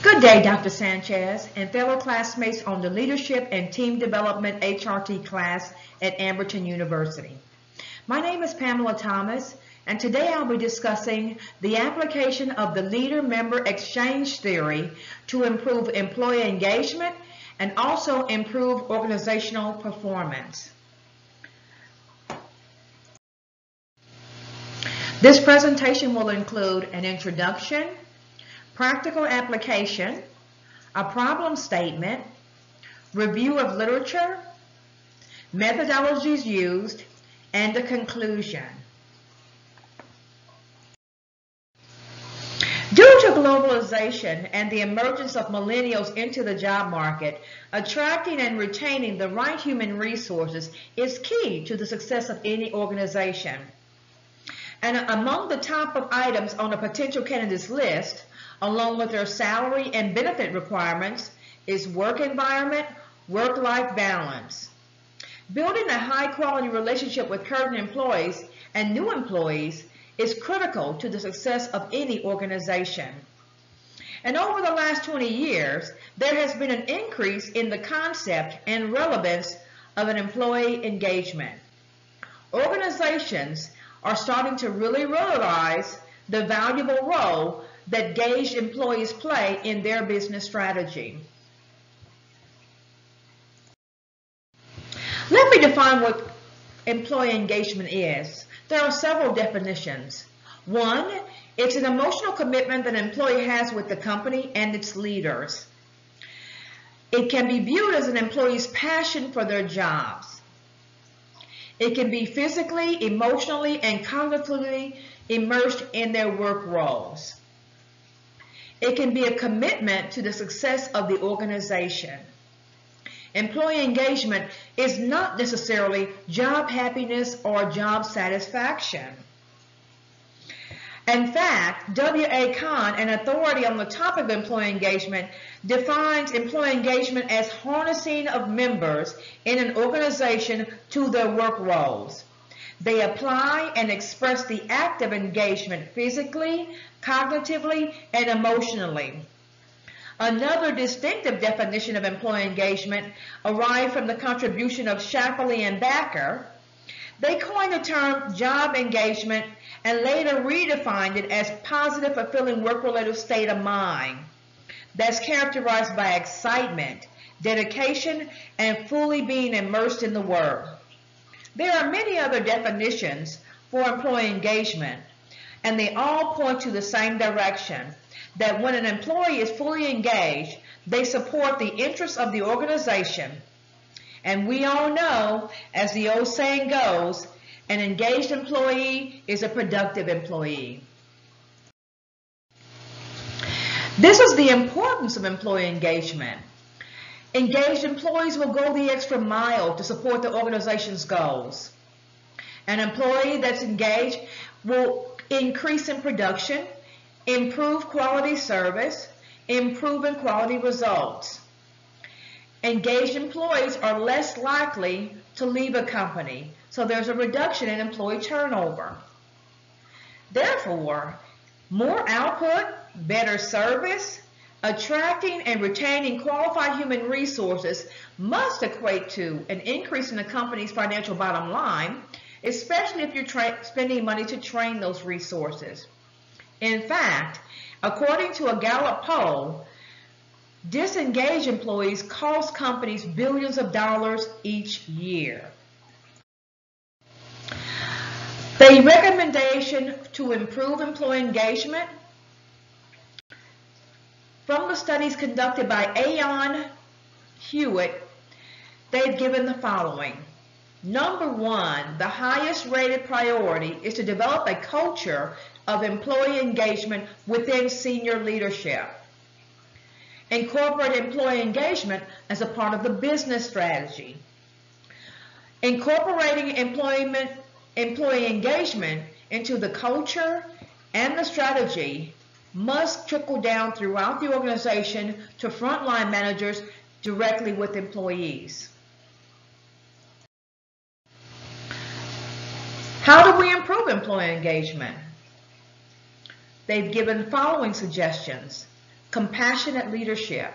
Good day, Dr. Sanchez and fellow classmates on the Leadership and Team Development HRT class at Amberton University. My name is Pamela Thomas, and today I'll be discussing the application of the Leader-Member Exchange Theory to improve employee engagement and also improve organizational performance. This presentation will include an introduction, practical application, a problem statement, review of literature, methodologies used, and a conclusion. Due to globalization and the emergence of millennials into the job market, attracting and retaining the right human resources is key to the success of any organization. And among the top of items on a potential candidate's list, along with their salary and benefit requirements, is work environment, work-life balance. Building a high-quality relationship with current employees and new employees is critical to the success of any organization. And over the last 20 years, there has been an increase in the concept and relevance of an employee engagement. Organizations are starting to really realize the valuable role that engaged employees play in their business strategy. Let me define what employee engagement is. There are several definitions. One, it's an emotional commitment that an employee has with the company and its leaders. It can be viewed as an employee's passion for their jobs. It can be physically, emotionally, and cognitively immersed in their work roles. It can be a commitment to the success of the organization. Employee engagement is not necessarily job happiness or job satisfaction. In fact, W.A. Kahn, an authority on the topic of employee engagement, defines employee engagement as harnessing of members in an organization to their work roles. They apply and express the act of engagement physically, cognitively, and emotionally. Another distinctive definition of employee engagement arrived from the contribution of Shapley and Backer. They coined the term job engagement and later redefined it as positive, fulfilling work-related state of mind that's characterized by excitement, dedication, and fully being immersed in the work. There are many other definitions for employee engagement, and they all point to the same direction, that when an employee is fully engaged, they support the interests of the organization. And we all know, as the old saying goes, an engaged employee is a productive employee. This is the importance of employee engagement. Engaged employees will go the extra mile to support the organization's goals. An employee that's engaged will increase in production, improve quality service, improve in quality results. Engaged employees are less likely to leave a company, so there's a reduction in employee turnover. Therefore, more output, better service, attracting and retaining qualified human resources must equate to an increase in the company's financial bottom line, especially if you're spending money to train those resources. In fact, according to a Gallup poll, disengaged employees cost companies billions of dollars each year. The recommendation to improve employee engagement from the studies conducted by Aon Hewitt, they've given the following. Number one, the highest rated priority is to develop a culture of employee engagement within senior leadership. Incorporate employee engagement as a part of the business strategy. Incorporating employee engagement into the culture and the strategy must trickle down throughout the organization to frontline managers directly with employees. How do we improve employee engagement? They've given the following suggestions. compassionate leadership,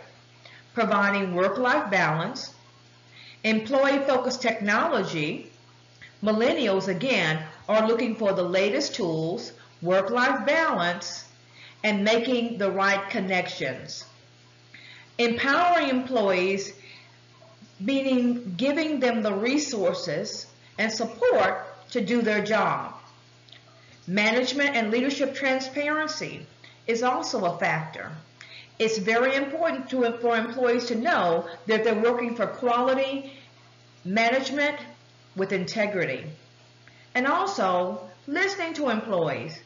providing work-life balance, employee-focused technology. Millennials, again, are looking for the latest tools, work-life balance, and making the right connections. Empowering employees, meaning giving them the resources and support to do their job. Management and leadership transparency is also a factor. It's very important for employees to know that they're working for quality management with integrity. And also listening to employees,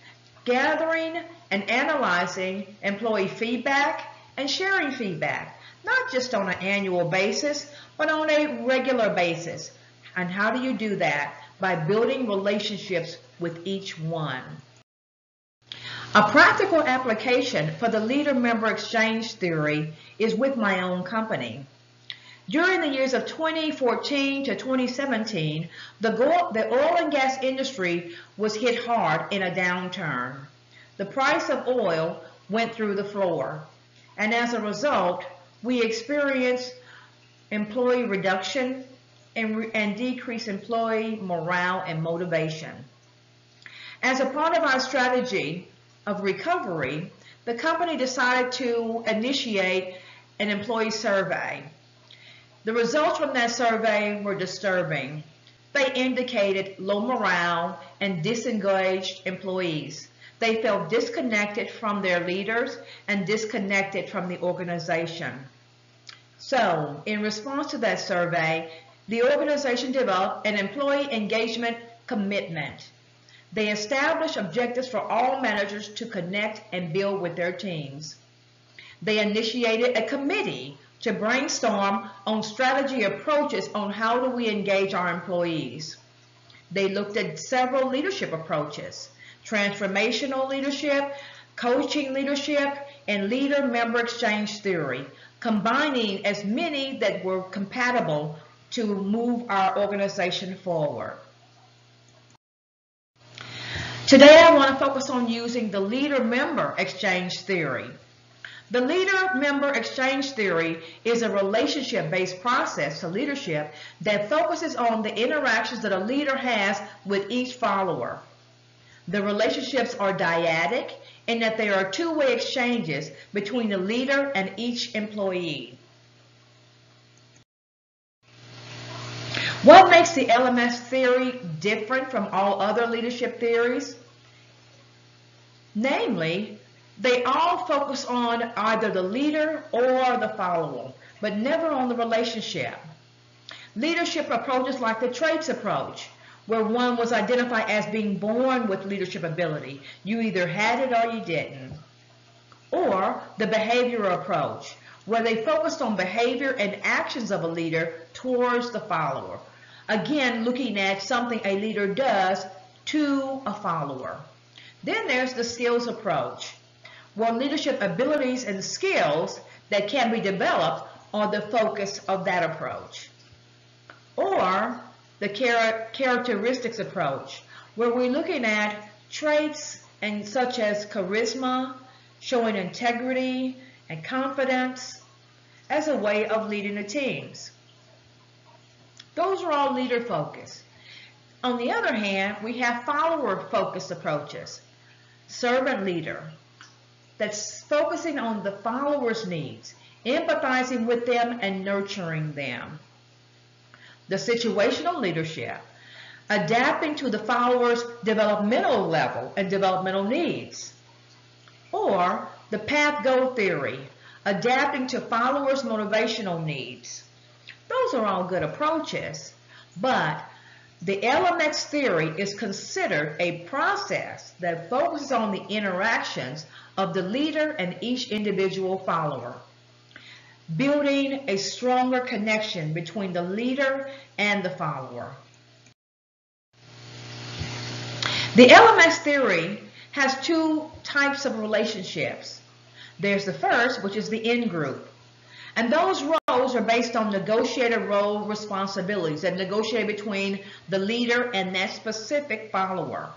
gathering and analyzing employee feedback and sharing feedback, not just on an annual basis, but on a regular basis. And how do you do that? By building relationships with each one. A practical application for the leader-member exchange theory is with my own company. During the years of 2014 to 2017, the oil and gas industry was hit hard in a downturn. The price of oil went through the floor, and as a result, we experienced employee reduction and decreased employee morale and motivation. As a part of our strategy of recovery, the company decided to initiate an employee survey. The results from that survey were disturbing. They indicated low morale and disengaged employees. They felt disconnected from their leaders and disconnected from the organization. So, in response to that survey, the organization developed an employee engagement commitment. They established objectives for all managers to connect and build with their teams. They initiated a committee to brainstorm on strategy approaches on how do we engage our employees. They looked at several leadership approaches: transformational leadership, coaching leadership, and leader-member exchange theory, combining as many that were compatible to move our organization forward. Today I want to focus on using the leader-member exchange theory. The leader-member exchange theory is a relationship-based process to leadership that focuses on the interactions that a leader has with each follower. The relationships are dyadic in that there are two-way exchanges between the leader and each employee. What makes the LMX theory different from all other leadership theories? Namely, they all focus on either the leader or the follower, but never on the relationship. Leadership approaches like the traits approach, where one was identified as being born with leadership ability. You either had it or you didn't. Or the behavioral approach, where they focused on behavior and actions of a leader towards the follower. Again, looking at something a leader does to a follower. Then there's the skills approach, where leadership abilities and skills that can be developed are the focus of that approach. Or the characteristics approach, where we're looking at traits and such as charisma, showing integrity and confidence as a way of leading the teams. Those are all leader focused. On the other hand, we have follower focused approaches. Servant leader, that's focusing on the follower's needs, empathizing with them and nurturing them. The situational leadership, adapting to the follower's developmental level and developmental needs. Or the path goal theory, adapting to followers' motivational needs. Those are all good approaches, but the LMX theory is considered a process that focuses on the interactions of the leader and each individual follower, building a stronger connection between the leader and the follower. The LMX theory has two types of relationships. There's the first, which is the in-group. And those roles are based on negotiated role responsibilities that negotiate between the leader and that specific follower.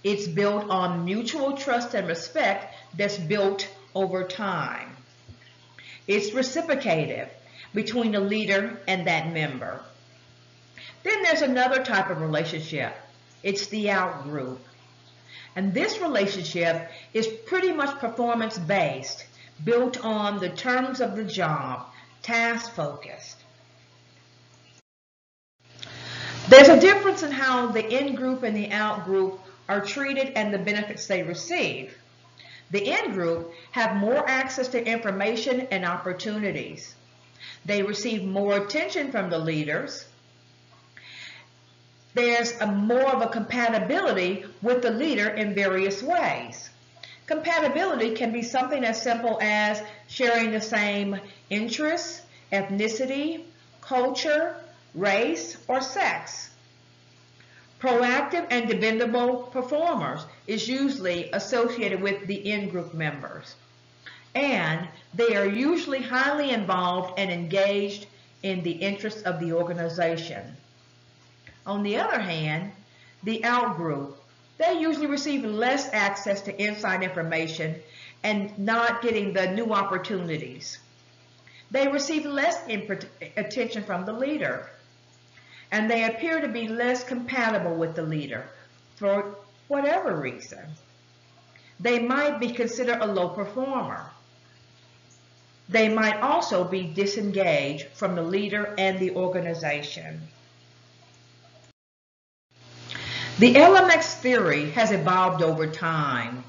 It's built on mutual trust and respect that's built over time. It's reciprocative between the leader and that member. Then there's another type of relationship. It's the out group. And this relationship is pretty much performance-based, built on the terms of the job, task-focused. There's a difference in how the in-group and the out-group are treated and the benefits they receive. The in-group have more access to information and opportunities. They receive more attention from the leaders. There's more of a compatibility with the leader in various ways. Compatibility can be something as simple as sharing the same interests, ethnicity, culture, race, or sex. Proactive and dependable performers is usually associated with the in-group members. And they are usually highly involved and engaged in the interests of the organization. On the other hand, the out-group, they usually receive less access to inside information and not getting the new opportunities. They receive less attention from the leader, and they appear to be less compatible with the leader for whatever reason. They might be considered a low performer. They might also be disengaged from the leader and the organization. The LMX theory has evolved over time.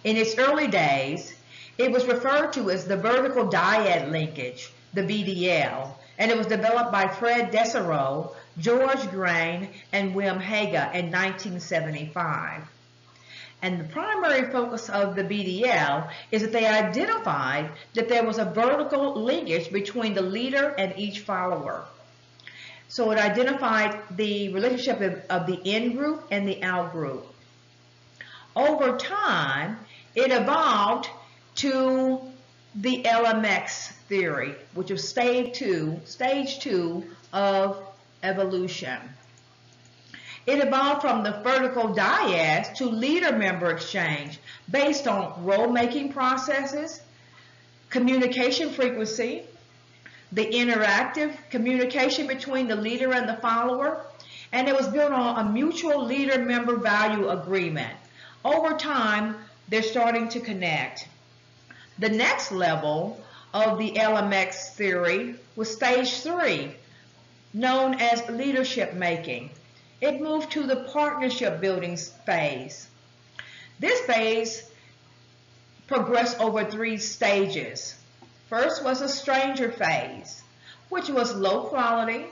In its early days, it was referred to as the vertical dyad linkage, the VDL, and it was developed by Fred Dessereau, George Grain, and Wim Haga in 1975. And the primary focus of the VDL is that they identified that there was a vertical linkage between the leader and each follower. So it identified the relationship of the in-group and the out-group. Over time, it evolved to the LMX theory, which is stage two of evolution. It evolved from the vertical dyads to leader-member exchange based on role-making processes, communication frequency, the interactive communication between the leader and the follower, and it was built on a mutual leader-member value agreement. Over time, they're starting to connect. The next level of the LMX theory was stage 3, known as leadership making. It moved to the partnership building phase. This phase progressed over 3 stages. First was a stranger phase, which was low quality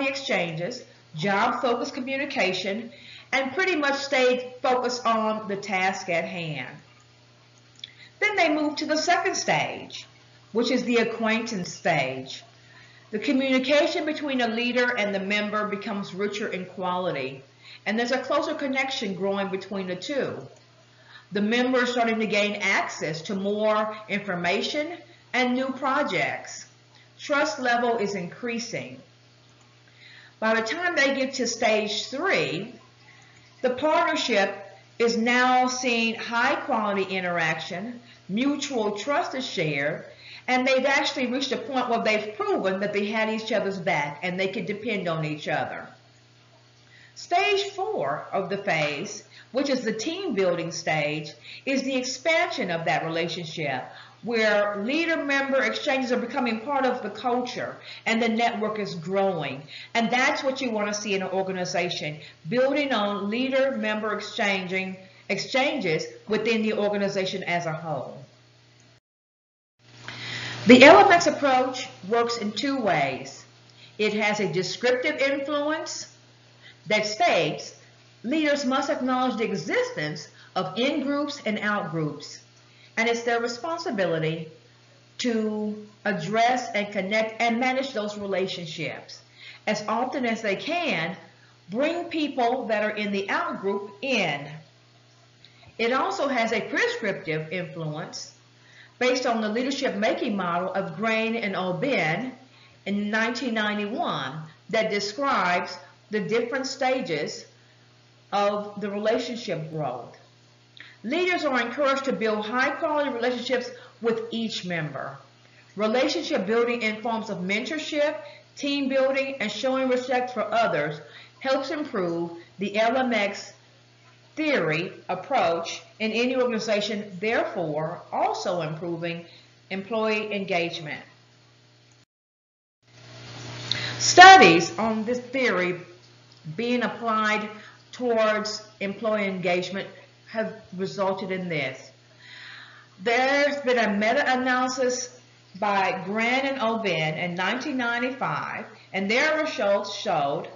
exchanges, job-focused communication, and pretty much stayed focused on the task at hand. Then they moved to the second stage, which is the acquaintance stage. The communication between a leader and the member becomes richer in quality, and there's a closer connection growing between the two. The member is starting to gain access to more information and new projects. Trust level is increasing. By the time they get to stage 3, the partnership is now seeing high quality interaction, mutual trust is shared, and they've actually reached a point where they've proven that they had each other's back and they could depend on each other. Stage 4 of the phase, which is the team building stage, is the expansion of that relationship where leader-member exchanges are becoming part of the culture and the network is growing. And that's what you want to see in an organization, building on leader-member exchanges within the organization as a whole. The LMX approach works in 2 ways. It has a descriptive influence that states leaders must acknowledge the existence of in-groups and out-groups, and it's their responsibility to address and connect and manage those relationships. As often as they can, bring people that are in the out-group in. It also has a prescriptive influence based on the leadership making model of Grain and Aubin in 1991 that describes the different stages of the relationship growth. Leaders are encouraged to build high-quality relationships with each member. Relationship building in forms of mentorship, team building, and showing respect for others helps improve the LMX Theory approach in any organization, therefore also improving employee engagement. Studies on this theory being applied towards employee engagement have resulted in this. There's been a meta-analysis by Gran and Ovin in 1995, and their results showed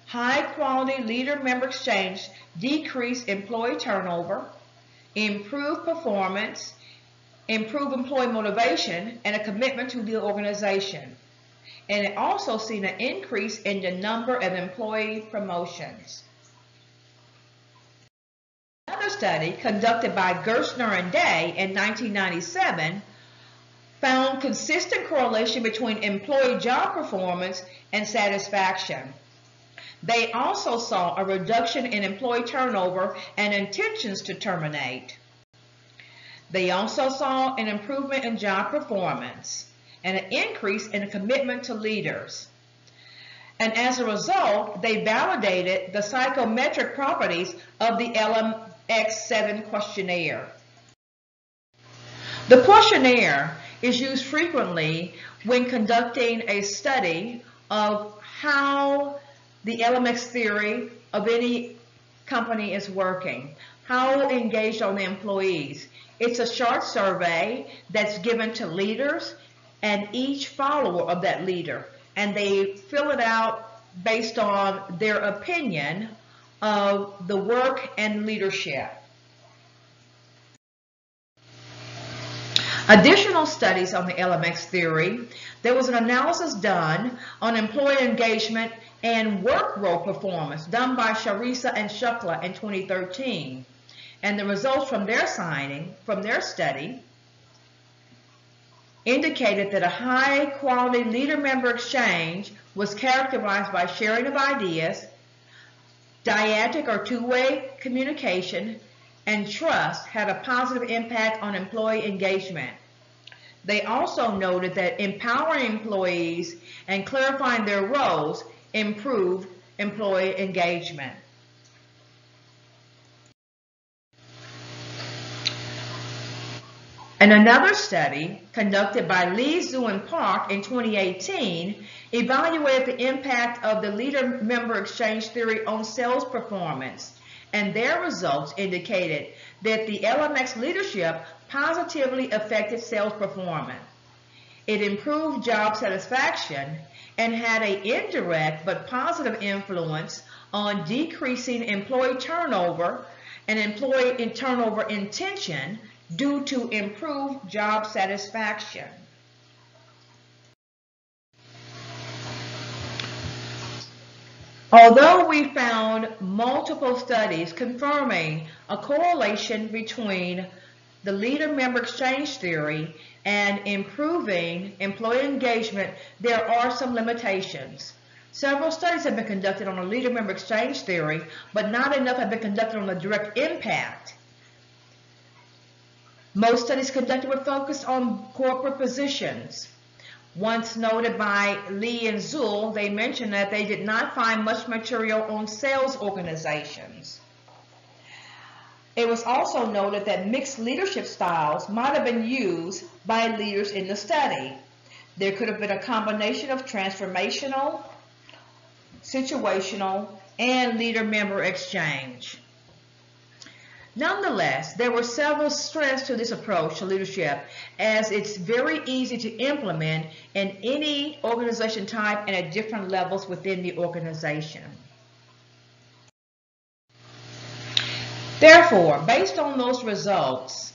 high-quality leader-member exchange decreased employee turnover, improved performance, improved employee motivation, and a commitment to the organization. And it also seen an increase in the number of employee promotions. Another study conducted by Gerstner and Day in 1997 found consistent correlation between employee job performance and satisfaction. They also saw a reduction in employee turnover and intentions to terminate. They also saw an improvement in job performance and an increase in a commitment to leaders. And as a result, they validated the psychometric properties of the LMX questionnaire. The questionnaire is used frequently when conducting a study of how the LMX theory of any company is working, how engaged are the employees. It's a short survey that's given to leaders and each follower of that leader, and they fill it out based on their opinion of the work and leadership. Additional studies on the LMX theory, there was an analysis done on employee engagement and work role performance done by Sharisa and Shukla in 2013. And the results from their study indicated that a high-quality leader-member exchange was characterized by sharing of ideas, dyadic or two-way communication, and trust had a positive impact on employee engagement. They also noted that empowering employees and clarifying their roles improved employee engagement. And another study conducted by Lee, Zhu, and Park in 2018 evaluated the impact of the leader-member exchange theory on sales performance, and their results indicated that the LMX leadership positively affected sales performance. It improved job satisfaction and had an indirect but positive influence on decreasing employee turnover and employee turnover intention due to improved job satisfaction. Although we found multiple studies confirming a correlation between the leader-member exchange theory and improving employee engagement, there are some limitations. Several studies have been conducted on the leader-member exchange theory, but not enough have been conducted on the direct impact. Most studies conducted were focused on corporate positions. Once noted by Lee and Zul, they mentioned that they did not find much material on sales organizations. It was also noted that mixed leadership styles might have been used by leaders in the study. There could have been a combination of transformational, situational, and leader-member exchange. Nonetheless, there were several strengths to this approach to leadership, as it's very easy to implement in any organization type and at different levels within the organization. Therefore, based on those results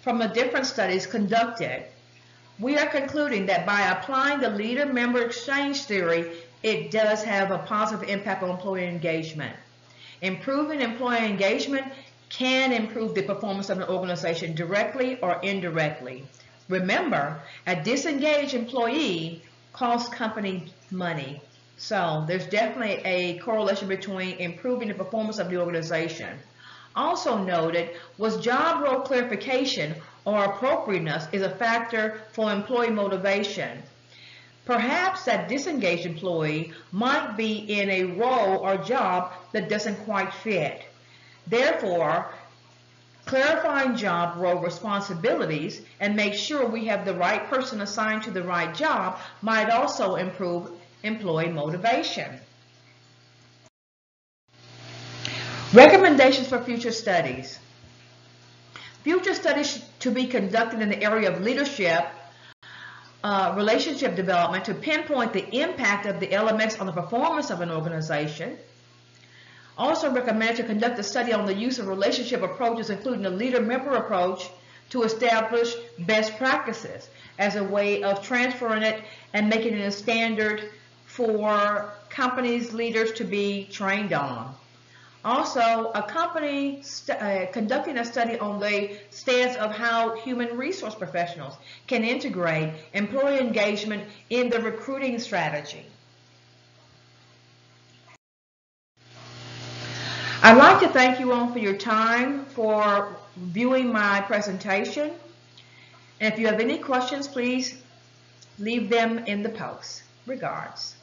from the different studies conducted, we are concluding that by applying the leader-member exchange theory, it does have a positive impact on employee engagement. Improving employee engagement can improve the performance of an organization directly or indirectly. Remember, a disengaged employee costs company money. So there's definitely a correlation between improving the performance of the organization. Also noted was job role clarification or appropriateness is a factor for employee motivation. Perhaps that disengaged employee might be in a role or job that doesn't quite fit. Therefore, clarifying job role responsibilities and make sure we have the right person assigned to the right job might also improve employee motivation. Recommendations for future studies. Future studies to be conducted in the area of leadership, relationship development to pinpoint the impact of the LMX on the performance of an organization. Also recommended to conduct a study on the use of relationship approaches, including the leader-member approach, to establish best practices as a way of transferring it and making it a standard for companies' leaders to be trained on. Also, a company conducting a study on the stance of how human resource professionals can integrate employee engagement in the recruiting strategy. I'd like to thank you all for your time for viewing my presentation. And if you have any questions, please leave them in the post. Regards.